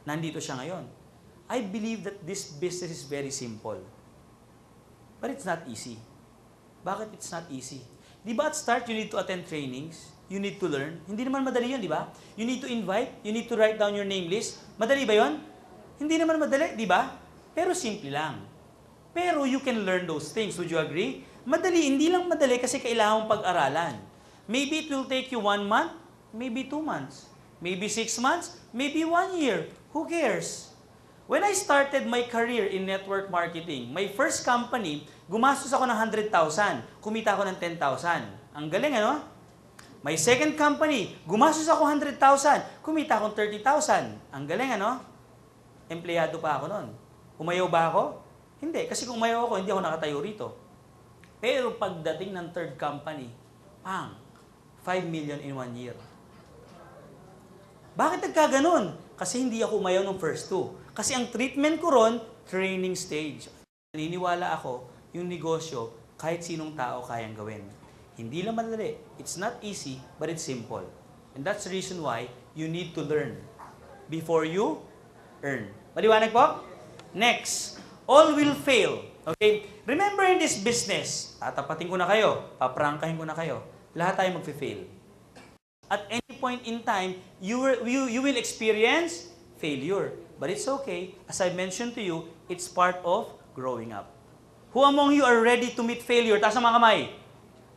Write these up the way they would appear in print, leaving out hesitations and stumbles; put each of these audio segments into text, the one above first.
nandito siya ngayon. I believe that this business is very simple. But it's not easy. Bakit it's not easy? Di ba at start, you need to attend trainings, you need to learn. Hindi naman madali yun, di ba? You need to invite, you need to write down your name list. Madali ba yun? Hindi naman madali, di ba? Pero simple lang. Pero you can learn those things. Would you agree? Madali, hindi lang madali kasi kailangan mong pag-aralan. Maybe it will take you 1 month, maybe 2 months, maybe 6 months, maybe 1 year. Who cares? When I started my career in network marketing, my first company, gumastos ako ng 100,000, kumita ako ng 10,000. Ang galing, ano? My second company, gumastos ako 100,000, kumita akong 30,000. Ang galing, ano? Empleyado pa ako noon. Umayaw ba ako? Hindi, kasi kung umayaw ako, hindi ako nakatayo rito. Pero pagdating ng third company, 5 million in 1 year. Bakit nagkaganon? Kasi hindi ako umayaw ng first 2. Kasi ang treatment ko ron, training stage. Naniniwala ako, yung negosyo, kahit sinong tao kayang gawin. Hindi lang madali. It's not easy, but it's simple. And that's the reason why you need to learn before you earn. Maliwanag po? Next, all will fail. Okay? Remember in this business, tatapatin ko na kayo, paprangkahin ko na kayo, lahat tayo magfe-fail. At any point in time, you will experience failure. But it's okay. As I mentioned to you, it's part of growing up. Who among you are ready to meet failure? Taas ang mga kamay.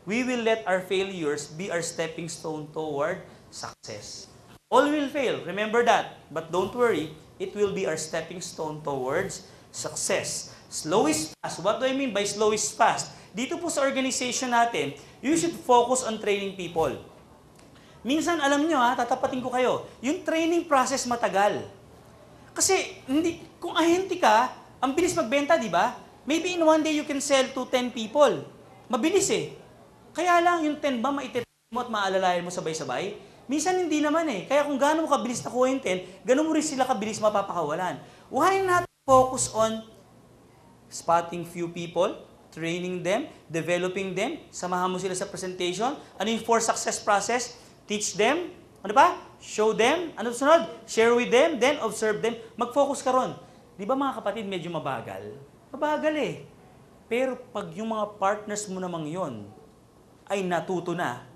We will let our failures be our stepping stone toward success. All will fail. Remember that. But don't worry. It will be our stepping stone towards success. Slow is fast. What do I mean by slow is fast? Dito po sa organization natin, you should focus on training people. Minsan, alam nyo tatapatin ko kayo, yung training process matagal. Kasi, kung ahente ka, ang bilis magbenta, di ba? Maybe in one day you can sell to 10 people. Mabilis eh. Kaya lang, yung 10 ba maititip mo at maalalayan mo sabay-sabay? Minsan hindi naman eh. Kaya kung gaano mo kabilis nakuha yung 10, gaano mo rin sila kabilis mapapakawalan. Why not focus on spotting few people, training them, developing them, samahan mo sila sa presentation, ano yung 4 success process, teach them, ano ba? Show them, ano sunod? Share with them, then observe them. Mag-focus ka ron. Di ba mga kapatid, medyo mabagal? Mabagal eh. Pero pag yung mga partners mo namang yon ay natuto na,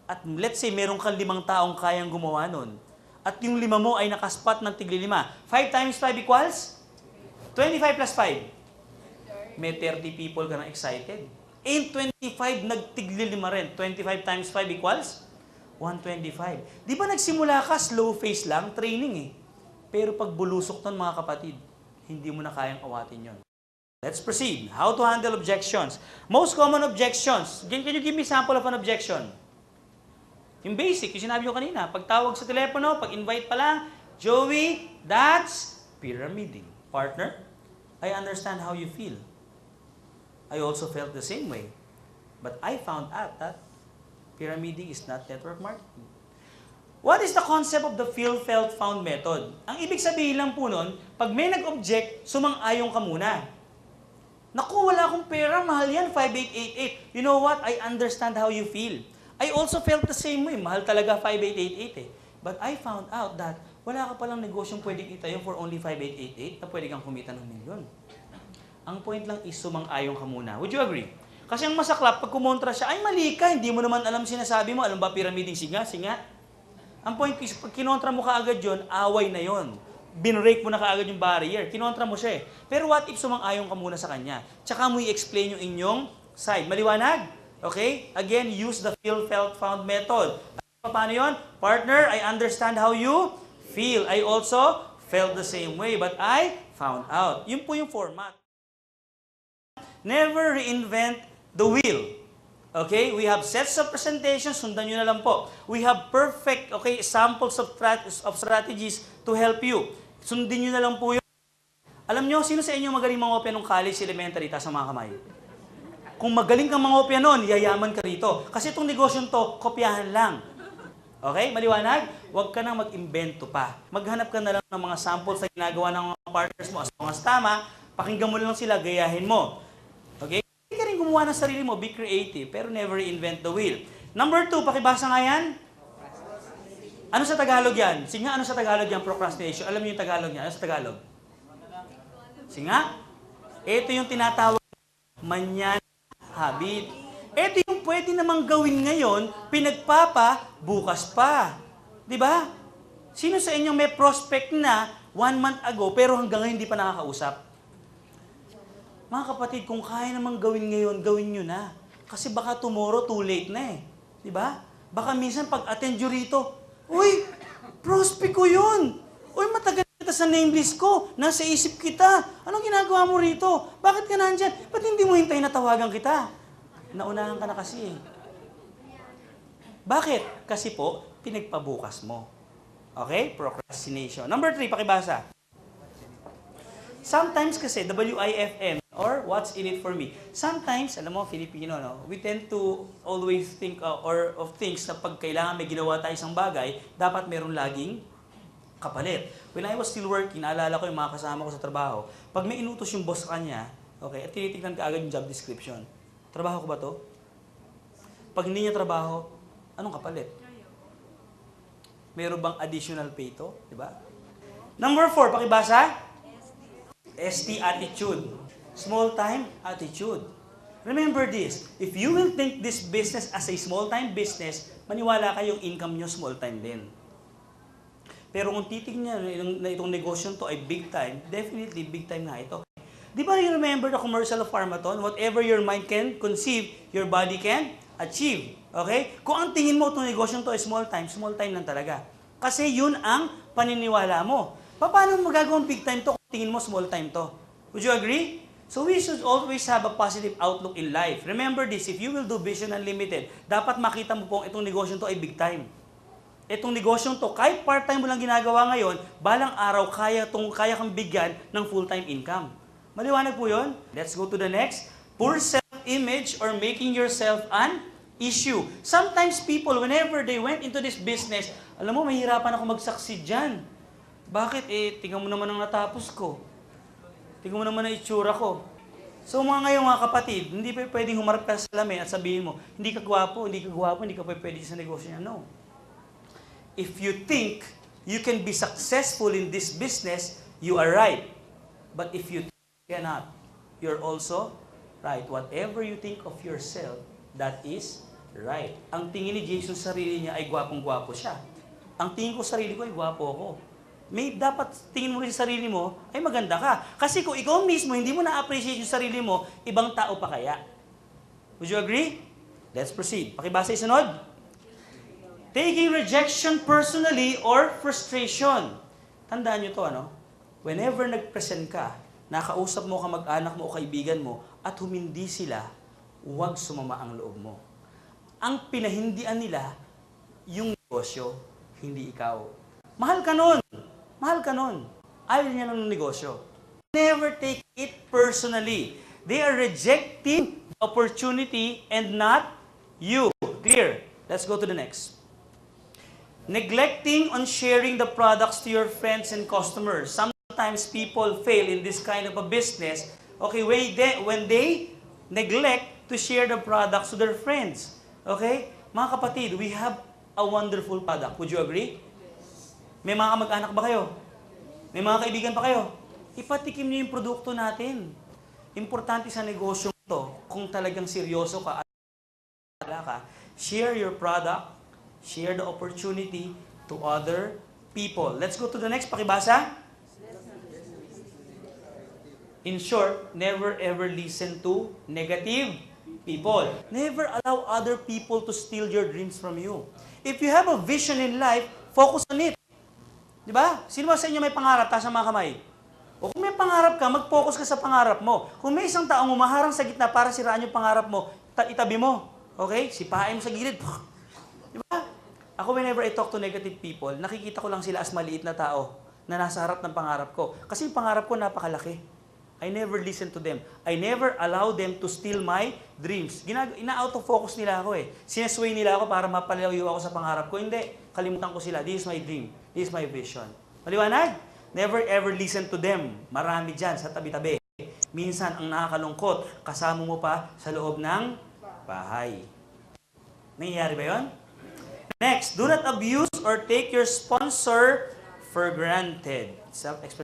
at let's say meron kang 5 taong kayang gumawa nun, at yung 5 mo ay nakaspot ng tigli 5, 5 times 5 equals? 25 plus 5. May 30 people ka na excited. And 25 nagtigli 5 rin. 25 times 5 equals? 125. Di ba nagsimula ka, slow phase lang, training eh. Pero pag bulusok ton mga kapatid, hindi mo na kayang awatin yon. Let's proceed. How to handle objections. Most common objections. Can you give me sample of an objection? Yung basic, yung sinabi ko kanina, pagtawag sa telepono, pag-invite pa lang, Joey, that's pyramiding. Partner, I understand how you feel. I also felt the same way. But I found out that pyramiding is not network marketing. What is the concept of the feel, felt, found method? Ang ibig sabihin lang po nun, pag may nag-object, sumang-ayong ka muna. Naku, wala akong pera, mahal yan, 5888. You know what? I understand how you feel. I also felt the same way, mahal talaga 5888 eh. But I found out that wala ka palang negosyong pwedeng itayo for only 5888 na pwede kang kumita ng milyon. Ang point lang is sumang-ayong ka muna. Would you agree? Kasi ang masaklap, pag kumontra siya, ay mali ka, hindi mo naman alam sinasabi mo, alam ba pyramiding singa? Ang point is, pag kinontra mo kaagad yun, away na yun. Binrake mo na kaagad yung barrier. Kinontra mo siya eh. Pero what if sumang-ayon ka muna sa kanya? Tsaka mo i-explain yung inyong side. Maliwanag? Okay? Again, use the feel, felt, found method. Paano yun? Partner, I understand how you feel. I also felt the same way, but I found out. Yun po yung format. Never reinvent the wheel. Okay? We have sets of presentations. Sundan nyo na lang po. We have perfect, samples of strategies to help you. Sundin nyo na lang po yun. Alam nyo, sino sa inyo magaling mangopya nung college elementary? Taas ang mga kamay. Kung magaling kang mangopya nun, yayaman ka rito. Kasi itong negosyong to, kopyahan lang. Okay? Maliwanag? Huwag ka nang mag-invento pa. Maghanap ka na lang ng mga samples na ginagawa ng mga partners mo. As long as tama, pakinggan mo lang sila, gayahin mo. Okay? Hindi ka rin gumawa ng sarili mo, be creative, pero never invent the wheel. Number 2, pakibasa nga yan. Ano sa Tagalog yan? Sige nga, ano sa Tagalog yan? Procrastination. Alam niyo yung Tagalog niya? Ano sa Tagalog? Sige nga. Ito yung tinatawag manyan habit. Ito yung pwede namang gawin ngayon, bukas pa. Di ba? Sino sa inyo may prospect na 1 month ago, pero hanggang ngayon hindi pa nakakausap? Mga kapatid, kung kaya namang gawin ngayon, gawin nyo na. Kasi baka tomorrow, too late na eh. Di ba? Baka minsan pag-attend nyo rito, uy, prospect ko yun. Uy, matagal kita sa name list ko. Nasa isip kita. Anong ginagawa mo rito? Bakit ka nandyan? Ba't hindi mo hintay na tawagan kita? Naunahan ka na kasi eh. Bakit? Kasi po, pinagpabukas mo. Okay? Procrastination. Number 3, pakibasa. Sometimes kasi, WIFM, or what's in it for me. Sometimes, alam mo, Filipino, no? We tend to always think or of things na pag kailangan may ginawa tayo isang bagay, dapat meron laging kapalit. When I was still working, naalala ko yung mga kasama ko sa trabaho, pag may inutos yung boss sa kanya, okay, at tinitignan ka agad yung job description. Trabaho ko ba to? Pag hindi niya trabaho, anong kapalit? Meron bang additional pay to? Diba? Number 4, pakibasa. ST attitude. Small time attitude. Remember this, if you will think this business as a small time business, maniwala kayong income nyo small time din. Pero kung titignan na itong negosyo to ay big time, definitely big time na ito. Di ba you remember the commercial of Pharmaton? Whatever your mind can conceive, your body can achieve. Okay? Kung ang tingin mo itong negosyo to ay small time lang talaga. Kasi yun ang paniniwala mo. Paano mo magagawang big time to kung tingin mo small time to? Would you agree? So we should always have a positive outlook in life. Remember this, if you will do Vision Unlimited, dapat makita mo pong itong negosyo to ay big time. Itong negosyo to, kahit part-time mo lang ginagawa ngayon, balang araw kaya kang bigyan ng full-time income. Maliwanag po yun? Let's go to the next. Poor self-image or making yourself an issue. Sometimes people, whenever they went into this business, alam mo, mahirapan ako mag-succeed dyan. Bakit? Tingnan mo naman ang natapos ko. Tingnan mo naman ang itsura ko. So ngayon mga kapatid, hindi pa pwedeng humarap ka sa salamin at sabihin mo, hindi ka gwapo, hindi ka pwede sa negosyo niya. No. If you think you can be successful in this business, you are right. But if you cannot, you're also right. Whatever you think of yourself, that is right. Ang tingin ni Jason sa sarili niya ay gwapong-gwapo siya. Ang tingin ko sa sarili ko ay gwapo ako. May dapat tingin mo rin sa sarili mo ay maganda ka. Kasi kung ikaw mismo hindi mo na-appreciate yung sarili mo, ibang tao pa kaya? Would you agree? Let's proceed. Pakibasa yung sunod. Taking rejection personally or frustration. Tandaan nyo to, ano? Whenever nag-present ka, nakausap mo kamag-anak mo o kaibigan mo, at humindi sila, huwag sumama ang loob mo. Ang pinahindian nila, yung negosyo, hindi ikaw. Mahal ka nun. Mahal ka nun. Ayaw niya lang ng negosyo. Never take it personally. They are rejecting the opportunity and not you. Clear? Let's go to the next. Neglecting on sharing the products to your friends and customers. Sometimes people fail in this kind of a business. Okay, when they neglect to share the products to their friends. Okay? Mga kapatid, we have a wonderful product. Would you agree? May mga kamag-anak ba kayo? May mga kaibigan pa kayo? Ipatikim niyo yung produkto natin. Importante sa negosyo to, kung talagang seryoso ka at ka, share your product, share the opportunity to other people. Let's go to the next. Pakibasa. In short, never ever listen to negative people. Never allow other people to steal your dreams from you. If you have a vision in life, focus on it. Di ba? Sino ba sa inyo may pangarap? Taas ang mga kamay. O kung may pangarap ka, mag-focus ka sa pangarap mo. Kung may isang taong umaharang sa gitna para siraan yung pangarap mo, itabi mo. Okay? Sipain mo sa gilid. Di ba? Ako, whenever I talk to negative people, nakikita ko lang sila as maliit na tao na nasa harap ng pangarap ko. Kasi yung pangarap ko napakalaki. I never listen to them. I never allow them to steal my dreams. Ina-out of focus nila ako eh. Sinesway nila ako para mapalayo ako sa pangarap ko. Hindi. Kalimutan ko sila. This is my dream. This is my vision. Maliwanag? Never ever listen to them. Marami dyan sa tabi-tabi. Minsan, ang nakakalungkot, kasama mo pa sa loob ng bahay. Nangyayari ba yon? Next, do not abuse or take your sponsor for granted. Self-explanatory.